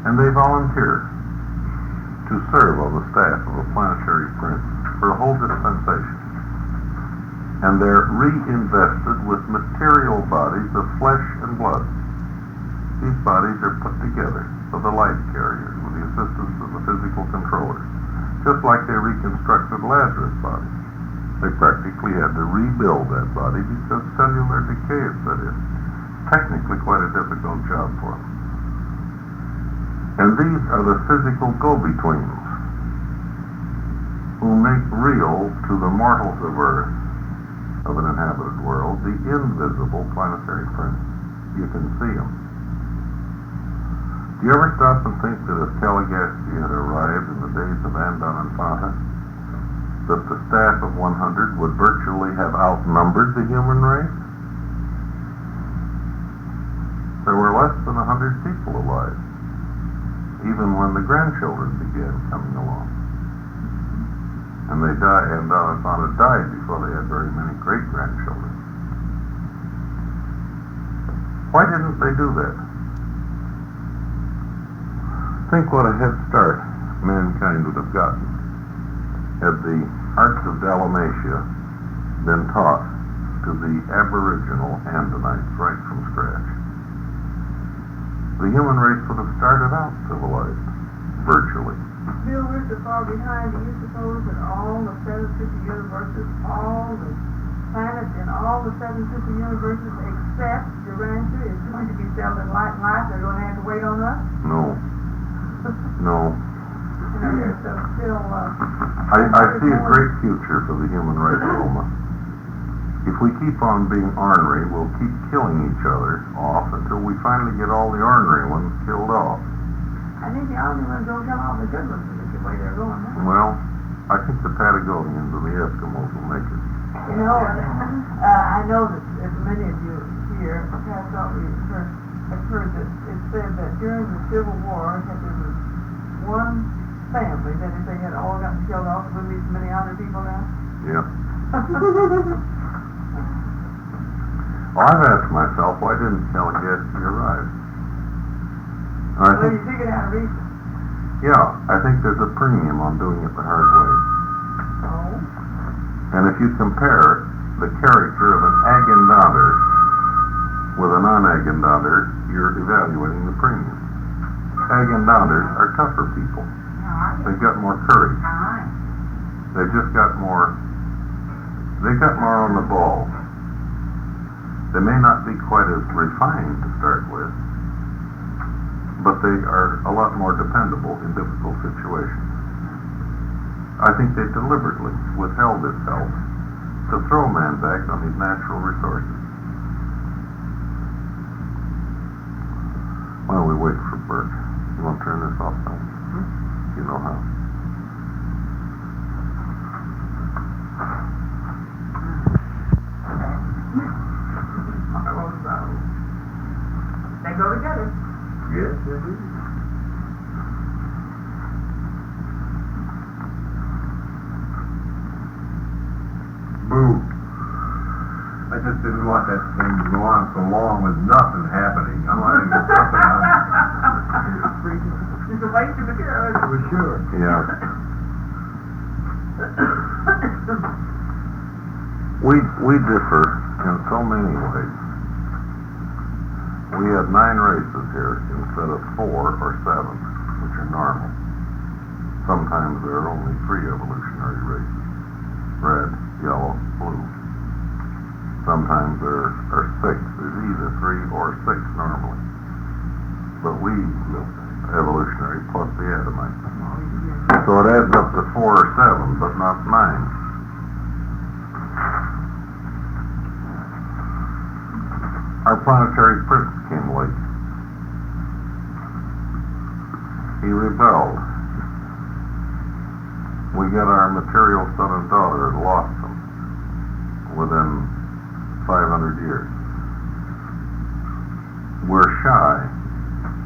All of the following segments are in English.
and they volunteer to serve on the staff of a planetary prince for a whole dispensation. And they're reinvested with material bodies of flesh and blood. These bodies are put together for the light carriers with the assistance of the physical controllers, just like they reconstructed Lazarus' body. They practically had to rebuild that body because cellular decay had set in. Technically quite a difficult job for them. And these are the physical go-betweens who make real to the mortals of Earth, of an inhabited world, the invisible planetary prince. You can see him. Do you ever stop and think that if Caligastia had arrived in the days of Andon and Fata, that the staff of 100 would virtually have outnumbered the human race? There were less than 100 people alive, even when the grandchildren began coming along. And they died, and Fata died before they had very many great-grandchildren. Why didn't they do that? Think what a head start mankind would have gotten had the arts of Dalmatia been taught to the aboriginal Andonites right from scratch. The human race would have started out civilized, virtually. Bill, we're so far behind, do you suppose that all the 7 super universes, all the planets in all the 7 super universes except Urantia is going to be selling light and life? They're going to have to wait on us? No. No. There's still, I see a great future for the human race, Wilma. If we keep on being ornery, we'll keep killing each other off until we finally get all the ornery ones killed off. I think the only ones don't kill all the good ones is the way they're going now. Well, I think the Patagonians and the Eskimos will make it. You know, I know that as many of you here have heard that it said that during the Civil War, that there was one family that if they had all gotten killed off, it wouldn't be so many other people now. Yeah. Well, I've asked myself, why didn't Caligastia arrive? Well, you figured out a reason. Yeah, I think there's a premium on doing it the hard way. Oh? And if you compare the character of an Agendander with a non-Agendander, you're evaluating the premium. Agendanders are tougher people. They've got more courage. They've just got more, they've got more on the ball. They may not be quite as refined to start with, but they are a lot more dependable in difficult situations. I think they deliberately withheld this help to throw man back on his natural resources. While we wait for Bert, you want to turn this off now? You know how. They go together. Yes, they do. Boo. I just didn't want that thing to go on so long with nothing happening. I wanted to get something on. It's a waste of material. For sure. Yeah. We differ in so many ways. We have 9 races here instead of 4 or 7, which are normal. Sometimes there are only 3 evolutionary races: red, yellow, blue. Sometimes there are 6. There's either 3 or 6 normally. But we evolutionary plus the Adamite. So it adds up to 4 or 7, but not 9. Our planetary prince came late. He rebelled. We got our material son and daughter and lost them within 500 years. We're shy.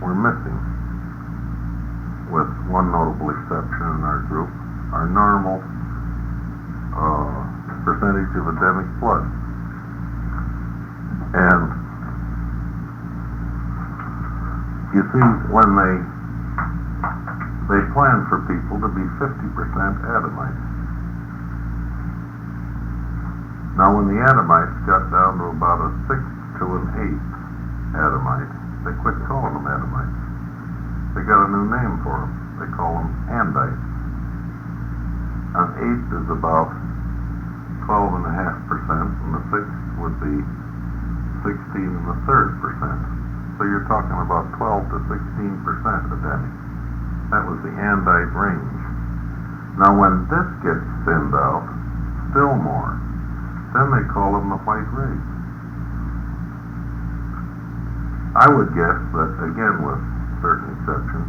We're missing, with one notable exception in our group, our normal percentage of endemic flood. And you see, when they they planned for people to be 50% Adamites. Now, when the Adamites got down to about a sixth to an eighth Adamite, they quit calling them Adamites. They got a new name for them. They call them Andites. An eighth is about 12.5%, and the sixth would be 16.33%. So you're talking about 12 to 16% Adamic. That was the Andite range. Now, when this gets thinned out, still more, then they call them the white race. I would guess that, again, with certain exceptions,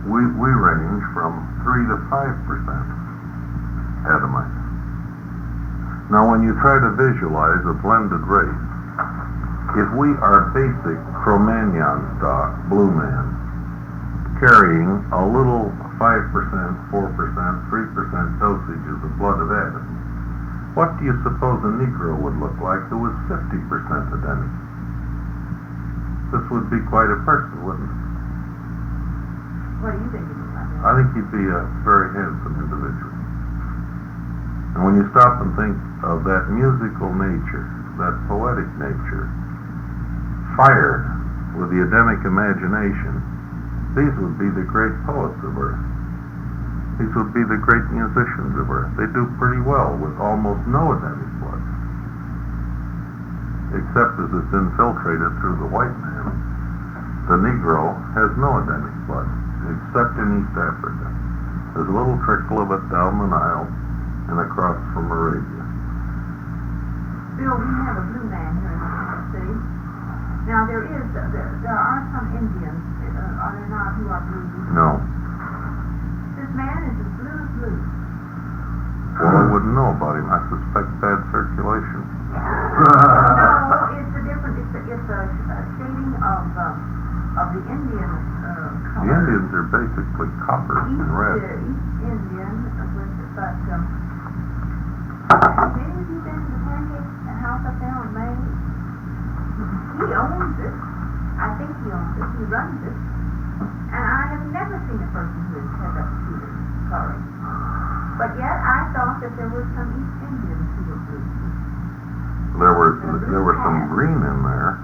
we range from 3 to 5% Adamites. Now, when you try to visualize a blended race, if we are basic Cro-Magnon stock, blue man, carrying a little 5%, 4%, 3% dosages of blood of Adam, what do you suppose a Negro would look like who was 50% Adamic? This would be quite a person, wouldn't it? What do you think he looked like? I think he'd be a very handsome individual. And when you stop and think of that musical nature, that poetic nature, fired with the Adamic imagination, these would be the great poets of Earth. These would be the great musicians of Earth. They do pretty well with almost no Adamic blood, except as it's infiltrated through the white man. The Negro has no Adamic blood, except in East Africa. There's a little trickle of it down the Nile and across from Arabia. Bill, we have a blue man here in Tennessee. Now there are some Indians, are there not, who are blue? No. This man is as blue as blue. Well, I wouldn't know about him. I suspect bad circulation. No, it's a different, it's a shading of the Indian color. The Indians are basically copper and red. East Indian, but have any of you been to the Pancake House up there on Main? He owns it. I think he owns it. He runs it. And I have never seen a person who has that shooter coloring. But yet I thought that there were some East Indians who were blue. There were some green in there.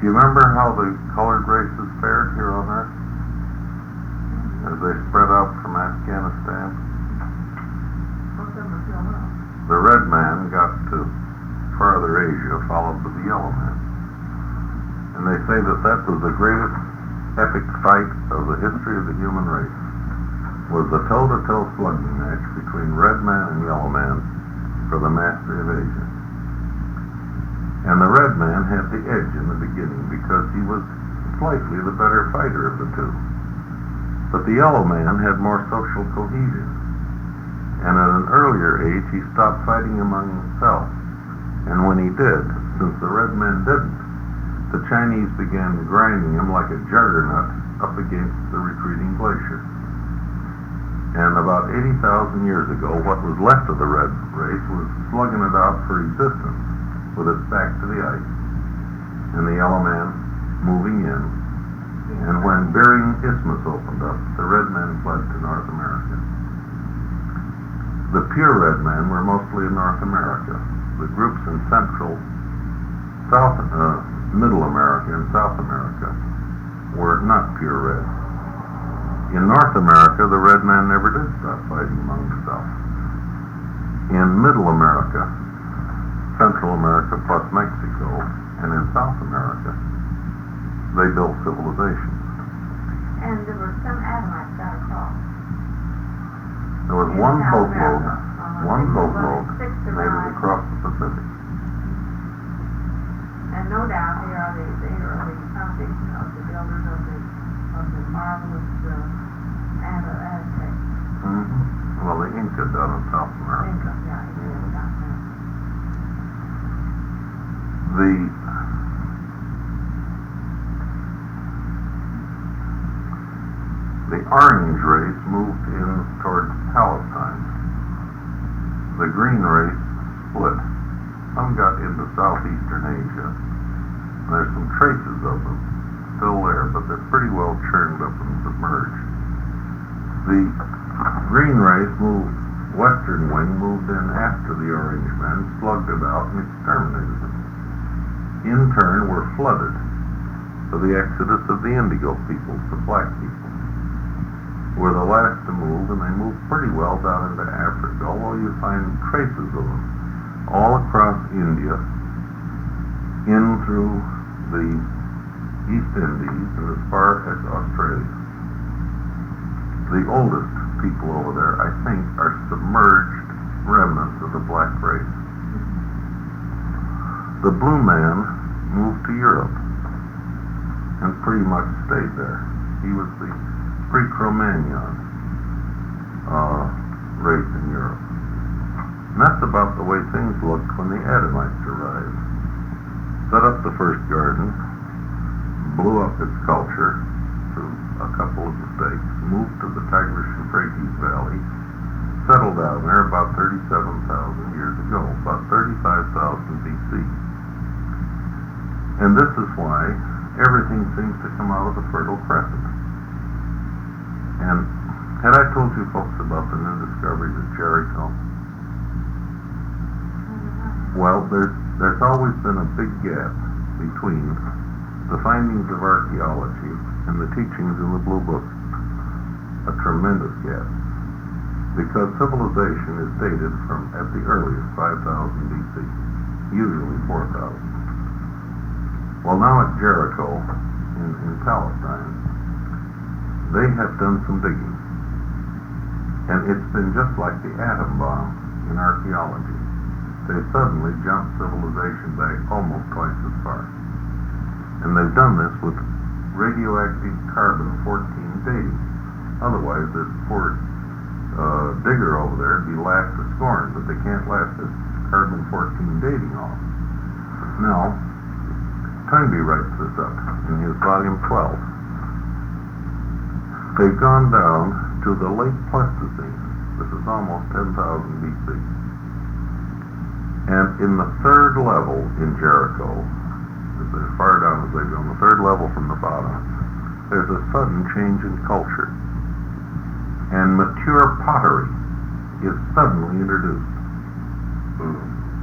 Do you remember how the colored races fared here on Earth as they spread out from Afghanistan? Most of them are still up. The red man got to farther Asia, followed by the yellow man. And they say that that was the greatest epic fight of the history of the human race, was the toe-to-toe slugging match between red man and yellow man for the mastery of Asia. And the red man had the edge in the beginning because he was slightly the better fighter of the two. But the yellow man had more social cohesion. And at an earlier age, he stopped fighting among himself. And when he did, since the red men didn't, the Chinese began grinding him like a juggernaut up against the retreating glacier. And about 80,000 years ago, what was left of the red race was slugging it out for existence with its back to the ice. And the yellow man moving in. And when Bering Isthmus opened up, the red men fled to North America. The pure red men were mostly in North America. The groups in Middle America and South America were not pure red. In North America, the red man never did stop fighting among themselves. In Middle America, Central America plus Mexico, and in South America, they built civilizations. And there were some Adamites got across. There was In one South boatload, America. Six made it arrived. across the Pacific. And no doubt they are the foundation of the builders of the marvelous Aztecs. Well, the Inca down in South America. Inca, yeah, Inca down there. The orange race moved in towards Palestine. The green race split. Some got into southeastern Asia, There's some traces of them still there, but they're pretty well churned up and submerged. The green race western wing moved in after the orange men, slugged it out, and exterminated them. In turn, were flooded for the exodus of the indigo peoples, the black people, who were the last to move, and they moved pretty well down into Africa, although you find traces of them all across India, in through the East Indies, and as far as Australia. The oldest people over there, I think, are submerged remnants of the black race. The blue man moved to Europe and pretty much stayed there. He was the pre-Cro-Magnon race in Europe. And that's about the way things looked when the Adamites arrived. Set up the first garden, blew up its culture through a couple of mistakes, moved to the Tigris-Euphrates Valley, settled down there about 37,000 years ago, about 35,000 BC. And this is why everything seems to come out of the Fertile Crescent. And had I told you folks about the new discoveries at Jericho? Well, there's always been a big gap between the findings of archaeology and the teachings in the Blue Book. A tremendous gap. Because civilization is dated from, at the earliest, 5,000 BC, usually 4,000. Well, now at Jericho, in Palestine, they have done some digging. And it's been just like the atom bomb in archaeology. They suddenly jumped civilization back almost twice as far. And they've done this with radioactive carbon-14 dating. Otherwise, this poor digger over there would be laughed to scorn, but they can't laugh this carbon-14 dating off. Now, Toynbee writes this up in his volume 12. They've gone down to the late Pleistocene. This is almost 10,000 BC. And in the third level in Jericho, as far down as they go, on the third level from the bottom, there's a sudden change in culture. And mature pottery is suddenly introduced.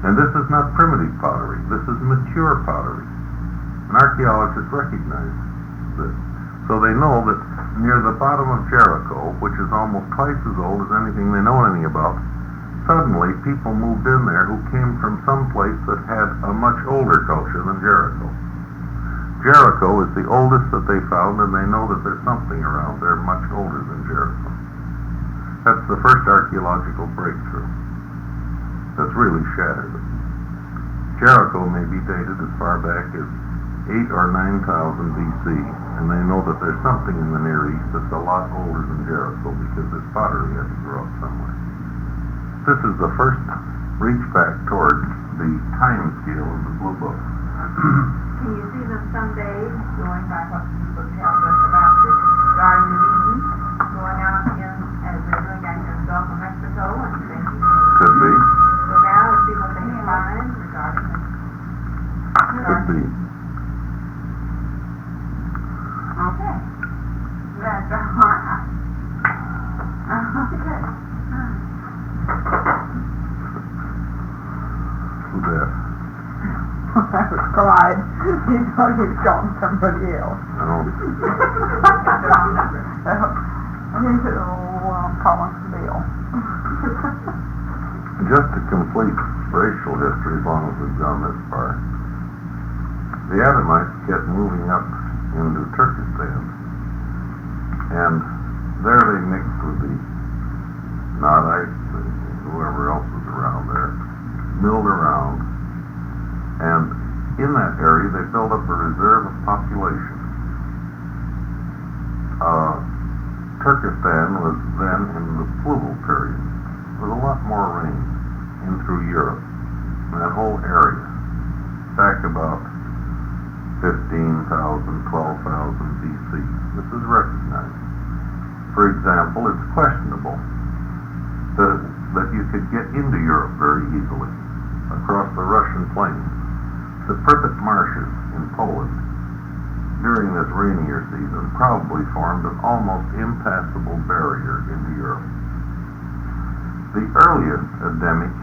And this is not primitive pottery, this is mature pottery. And archaeologists recognize this. So they know that near the bottom of Jericho, which is almost twice as old as anything they know anything about, suddenly people moved in there who came from some place that had a much older culture than Jericho. Jericho is the oldest that they found, and they know that there's something around there much older than Jericho. That's the first archaeological breakthrough that's really shattered it. Jericho may be dated as far back as 8,000 or 9,000 BC, and they know that there's something in the Near East that's a lot older than Jericho because this pottery had to grow up somewhere. This is the first reach back towards the time scale of the Blue Book. Can you see them someday going by what the book tells us about the Garden of Eden, going out in, as they're doing down here in the Gulf of Mexico, and they can Could be. go down and see what they can find regarding the Could be. Okay. That's all right. Okay. Who's that? That was Clyde. He thought he was calling somebody else. Oh. He said, oh, I'm calling Bill. Just to complete racial history, as long as we've gone this far, the Adamites kept moving up into Turkestan, and there they mixed with the Nadites and whoever else was around there, milled around, and in that area they built up a reserve of population. Turkestan was then in the Pluval period, with a lot more rain in through Europe, in that whole area, back about 15,000, 12,000 BC. This is recognized. For example, it's questionable that you could get into Europe very easily across the Russian plains The Pripyat marshes in Poland during this rainier season probably formed an almost impassable barrier into Europe. The earliest endemic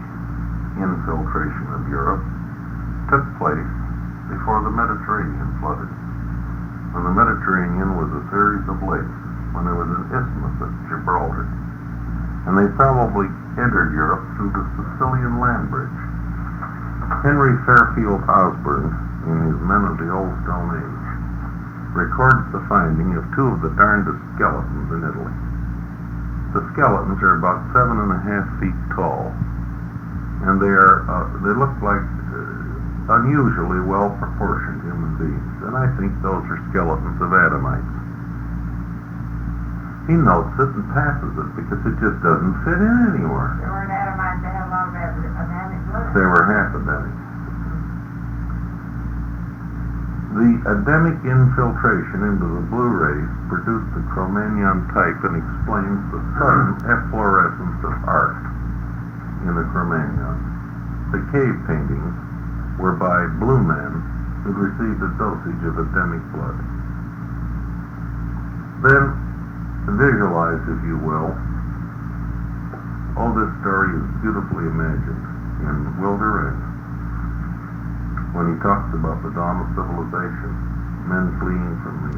infiltration of Europe took place before the Mediterranean flooded. When the Mediterranean was a series of lakes, when there was an isthmus at Gibraltar, and they probably entered Europe through the Sicilian land bridge. Henry Fairfield Osborn, in his Men of the Old Stone Age, records the finding of two of the darndest skeletons in Italy. The skeletons are about 7.5 feet tall, and they look like unusually well-proportioned human beings, and I think those are skeletons of Adamites. He notes it and passes it because it just doesn't fit in anymore. They weren't Adamites, they had a lot of Adamic blood. They were half Adamic. The Adamic infiltration into the blue race produced the Cro-Magnon type and explains the sudden efflorescence of art in the Cro-Magnon. The cave paintings were by blue men who'd received a dosage of Adamic blood. Then, visualize, if you will, all this story is beautifully imagined in Will Durant when he talks about the dawn of civilization, men fleeing from the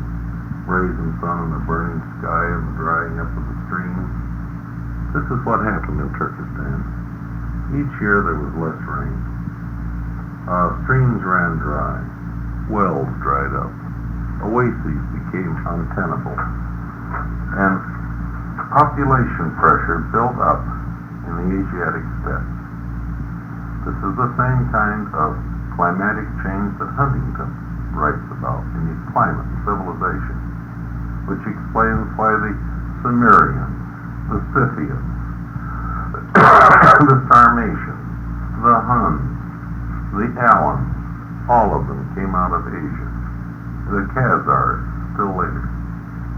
brazen sun and the burning sky and the drying up of the streams. This is what happened in Turkestan. Each year there was less rain. Streams ran dry. Wells dried up. Oases became untenable. And population pressure built up in the Asiatic steppes. This is the same kind of climatic change that Huntington writes about in his Climate and Civilization, which explains why the Sumerians, the Scythians, the Sarmatians, the Huns, the Alans, all of them came out of Asia. The Khazars still later.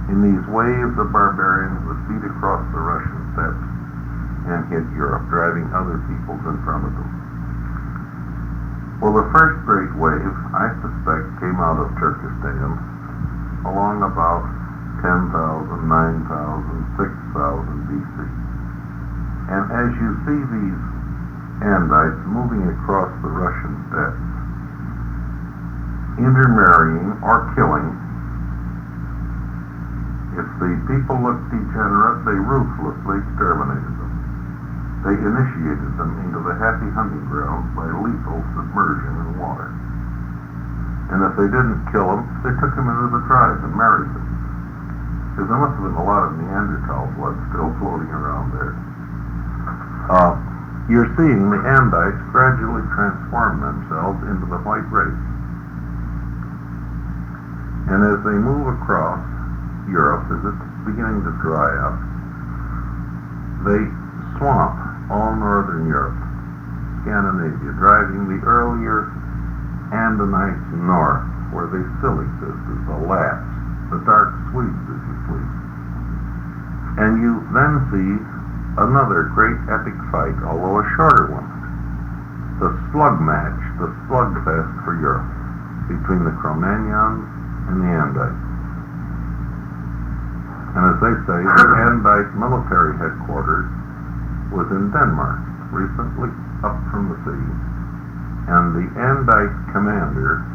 In these waves of barbarians that beat across the Russian steppes and hit Europe, driving other peoples in front of them. Well, the first great wave, I suspect, came out of Turkestan along about 10,000, 9,000, 6,000 BC. And as you see these Andites moving across the Russian steppes, intermarrying or killing, if the people looked degenerate, they ruthlessly exterminated them. They initiated them into the happy hunting grounds by lethal submersion in water. And if they didn't kill them, they took them into the tribes and married them. Because there must have been a lot of Neanderthal blood still floating around there. You're seeing the Andites gradually transform themselves into the white race. And as they move across Europe, as it's beginning to dry up, they swamp all northern Europe, Scandinavia, driving the earlier Andinites north, where they still exist as the Lapps, the dark Swedes, as you please. And you then see another great epic fight, although a shorter one. The slug match, the slugfest for Europe, between the Cro-Magnons and the Andites. And as they say, the Andite military headquarters was in Denmark, recently up from the sea. And the Andite commander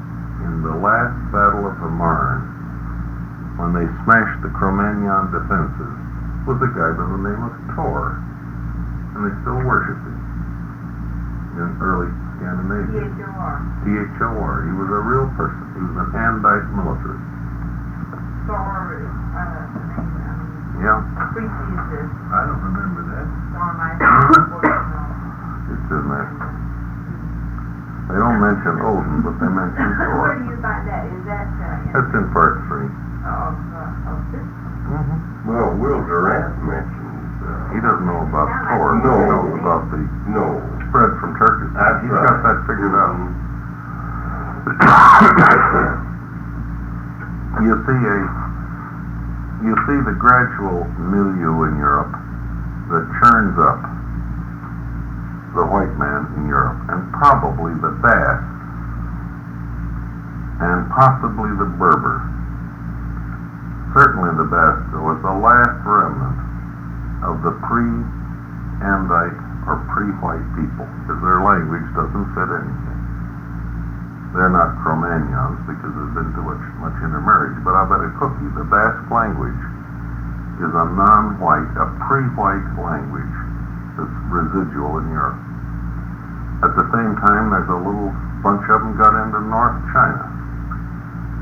in the last battle of the Marne, when they smashed the Cro-Magnon defenses, was a guy by the name of Thor. And they still worship him in early Scandinavia. Thor. He was a real person. He was an Andite militarist. Thor is the name, Yeah. precedes I don't remember that. It's in there. They don't mention Odin, but they mention Thor. Where do you find that? Is that, That's in part 3. of this? Well, Will Durant mentions, He doesn't know about Thor. No. He knows about the no. spread from Turkey. That's He's right. got that figured out. You see the gradual milieu in Europe that churns up the white man in Europe, and probably the Basques and possibly the Berber. Certainly the Basque was the last remnant of the pre-Andite or pre-white people, because their language doesn't fit anything. They're not Cro-Magnons because there's been too much intermarriage, but I bet a cookie, the Basque language is a non-white, a pre-white language that's residual in Europe. At the same time, there's a little bunch of them got into North China.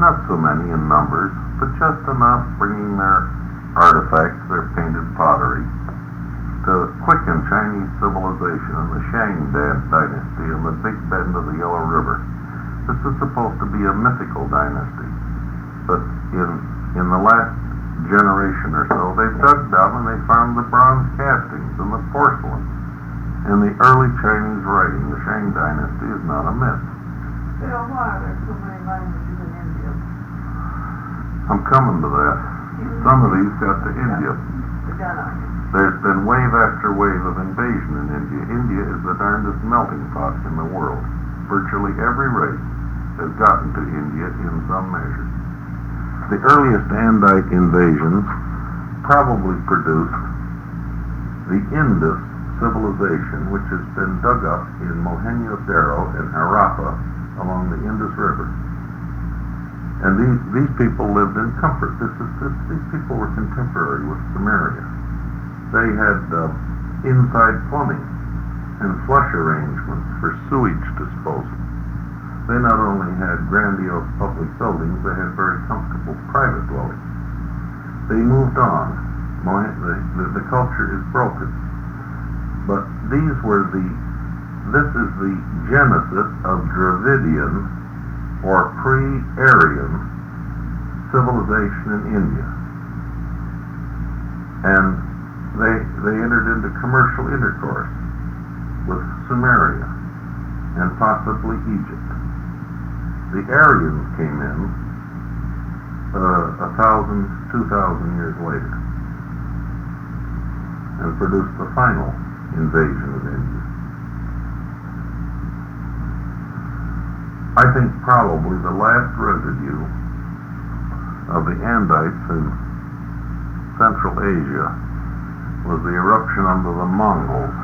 Not so many in numbers, but just enough, bringing their artifacts, their painted pottery, to quicken Chinese civilization in the Shang dynasty in the big bend of the Yellow River. This is supposed to be a mythical dynasty, but in the last generation or so, they've dug down and they found the bronze castings and the porcelain. In the early Chinese writing, the Shang dynasty is not a myth. Bill, why are there so many languages in India? I'm coming to that. Some of these got to India. The gun on you. There's been wave after wave of invasion in India. India is the darndest melting pot in the world. Virtually every race has gotten to India in some measure. The earliest Andite invasions probably produced the Indus civilization, which has been dug up in Mohenjo-Daro and Harappa along the Indus River. And these people lived in comfort. These people were contemporary with Sumeria. They had inside plumbing and flush arrangements for sewage disposal. They not only had grandiose public buildings, they had very comfortable private dwellings. They moved on. The culture is broken. But this is the genesis of Dravidian or pre-Aryan civilization in India. And they entered into commercial intercourse with Sumeria and possibly Egypt. The Aryans came in 1,000, 2,000 years later and produced the final invasion of India. I think probably the last residue of the Andites in Central Asia was the eruption under the Mongols.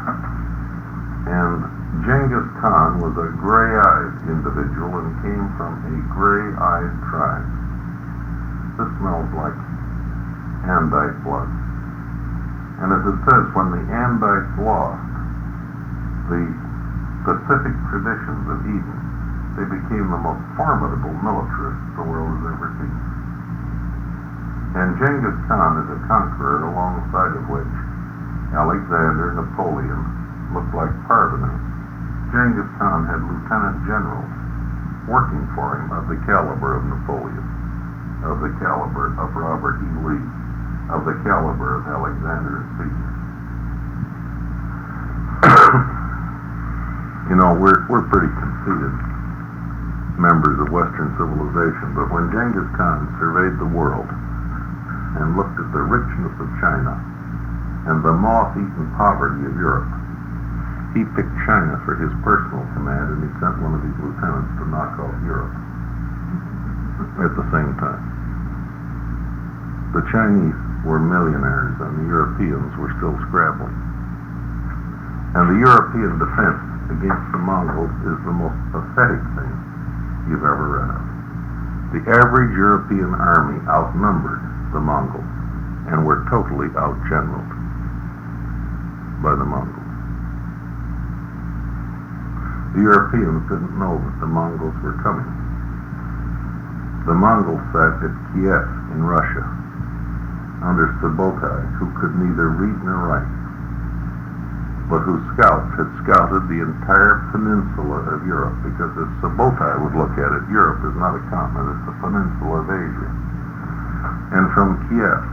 And Genghis Khan was a gray-eyed individual and came from a gray-eyed tribe. This smells like Andite blood. And as it says, when the Andites lost the Pacific traditions of Eden, they became the most formidable militarists the world has ever seen. And Genghis Khan is a conqueror alongside of which Alexander, Napoleon looked like parvenus. Genghis Khan had lieutenant generals working for him of the caliber of Napoleon, of the caliber of Robert E. Lee, of the caliber of Alexander and Caesar. You know, we're pretty conceited members of Western civilization, but when Genghis Khan surveyed the world and looked at the richness of China and the moth-eaten poverty of Europe, he picked China for his personal command, and he sent one of his lieutenants to knock off Europe at the same time. The Chinese were millionaires and the Europeans were still scrabbling. And the European defense against the Mongols is the most pathetic thing you've ever read of. The average European army outnumbered the Mongols and were totally outgeneraled by the Mongols. The Europeans didn't know that the Mongols were coming. The Mongols sat at Kiev in Russia under Subotai, who could neither read nor write, but whose scouts had scouted the entire peninsula of Europe, because as Subotai would look at it, Europe is not a continent, it's a peninsula of Asia. And from Kiev,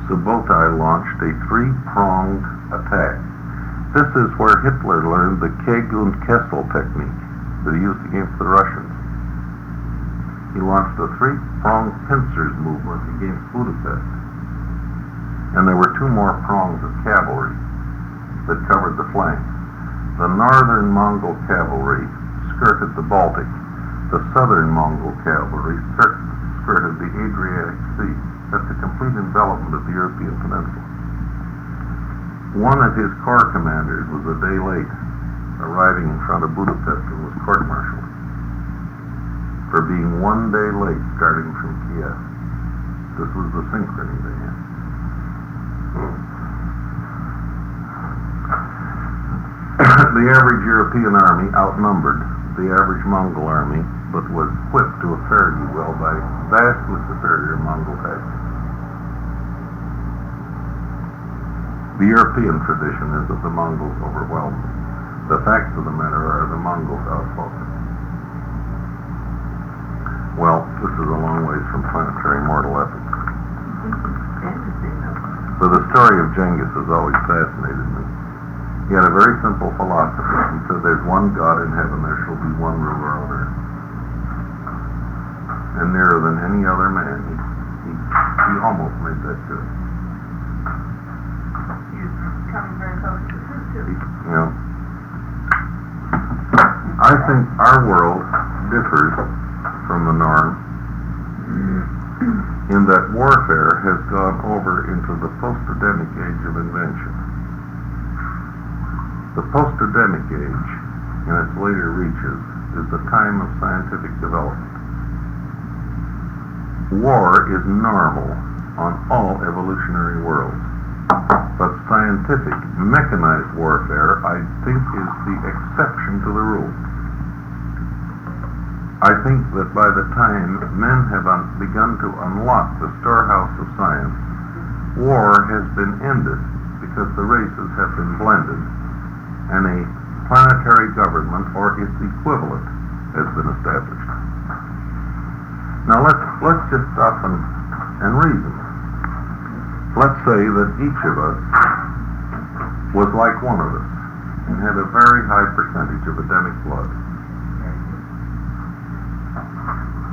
Subotai launched a three-pronged attack. This is where Hitler learned the Keg und Kessel technique that he used against the Russians. He launched a three-pronged pincers movement against Budapest. And there were two more prongs of cavalry that covered the flanks. The northern Mongol cavalry skirted the Baltic. the southern Mongol cavalry skirted the Adriatic Sea. That's a complete envelopment of the European peninsula. One of his corps commanders was a day late, arriving in front of Budapest and was court-martialed for being 1 day late starting from Kiev. This was the synchrony they had. The average European army outnumbered the average Mongol army, but was whipped to a fare-thee-well by vastly superior Mongol tactics. The European tradition is that the Mongols overwhelmed. The facts of the matter are the Mongols outfought them. Well, this is a long ways from planetary mortal ethics. So the story of Genghis has always fascinated me. He had a very simple philosophy. He said there's one God in heaven, there shall be one ruler on earth. And nearer than any other man, he almost made that good. He's coming very close to the truth, too. You know, I think our world differs from the norm in that warfare has gone over into the post-Adamic age of invention. The post-Adamic age, in its later reaches, is the time of scientific development. War is normal on all evolutionary worlds, but scientific, mechanized warfare, I think, is the exception to the rule. I think that by the time men have begun to unlock the storehouse of science, war has been ended because the races have been blended and a planetary government or its equivalent has been established. Now let's just stop and reason. Let's say that each of us was like one of us and had a very high percentage of Adamic blood.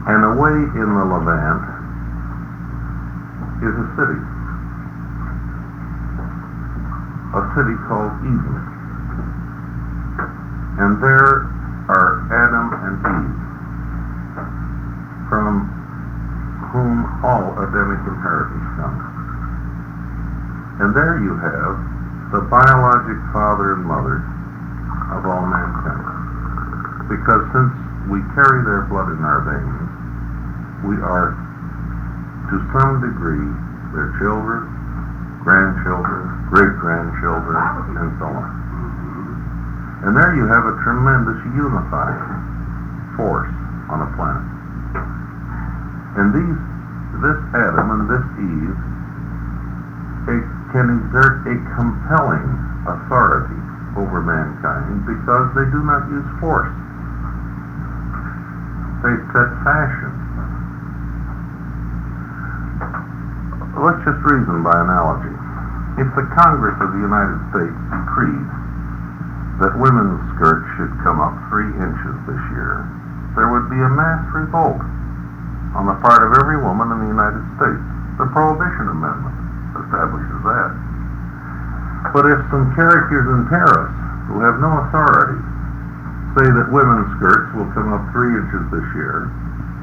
And away in the Levant is a city called Eden. And there are Adam and Eve, from whom all Adamic inheritance comes. And there you have the biologic father and mother of all mankind. Because since we carry their blood in our veins, we are, to some degree, their children, grandchildren, great-grandchildren, and so on. And there you have a tremendous unifying force on a planet. And this Adam and this Eve can exert a compelling authority over mankind because they do not use force. They set fashion. Let's just reason by analogy. If the Congress of the United States decreed that women's skirts should come up 3 inches this year, there would be a mass revolt on the part of every woman in the United States. The Prohibition Amendment establishes that. But if some characters in Paris who have no authority say that women's skirts will come up 3 inches this year,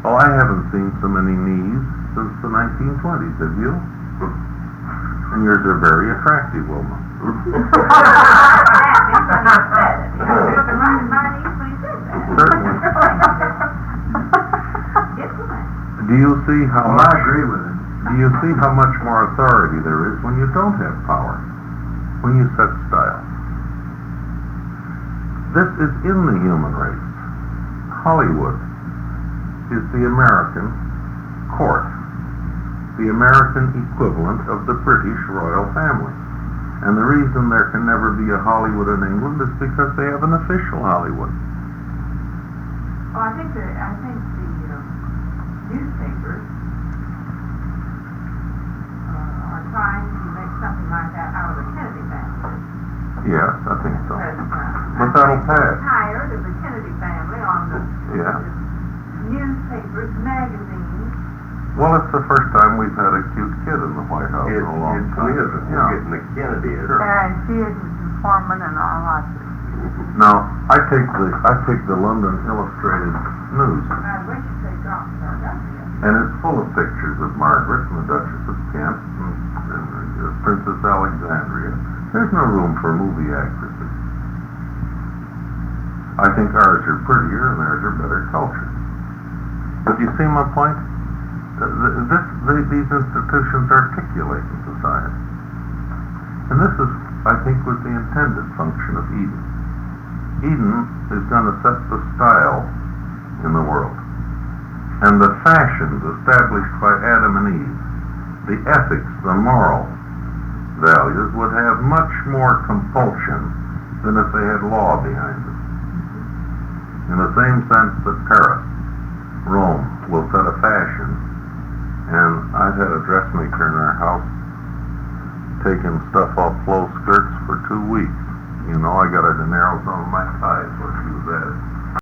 well, I haven't seen so many knees since the 1920s, have you? And yours are very attractive, Wilma. Certainly. Do you see how Well, much? I agree with it. Do you see how much more authority there is when you don't have power? When you set style. This is in the human race. Hollywood is the American court, the American equivalent of the British royal family. And the reason there can never be a Hollywood in England is because they have an official Hollywood. Well, I think the newspapers are trying to make something like that out of the Kennedy family. Yes, I think so. Present time. But that'll pass. Tired of the Kennedy family on the Yeah. newspapers, magazines. Well, it's the first time we've had a cute kid in the White House in a long It's time. weird. Yeah. We're getting the Kennedy. Sure. And she is informant and all that. Now, I take the London Illustrated News, I wish they got that. and it's full of pictures of Margaret and the Duchess of Kent and Princess Alexandria. There's no room for movie actresses. I think ours are prettier and theirs are better cultured. But you see my point? These institutions articulate in society. And this is, I think, was the intended function of Eden. Eden is going to set the style in the world. And the fashions established by Adam and Eve, the ethics, the moral values, would have much more compulsion than if they had law behind them. In the same sense that Paris, Rome, will set a fashion. And I've had a dressmaker in our house taking stuff off clothes skirts for 2 weeks. You know, I got a De Niro on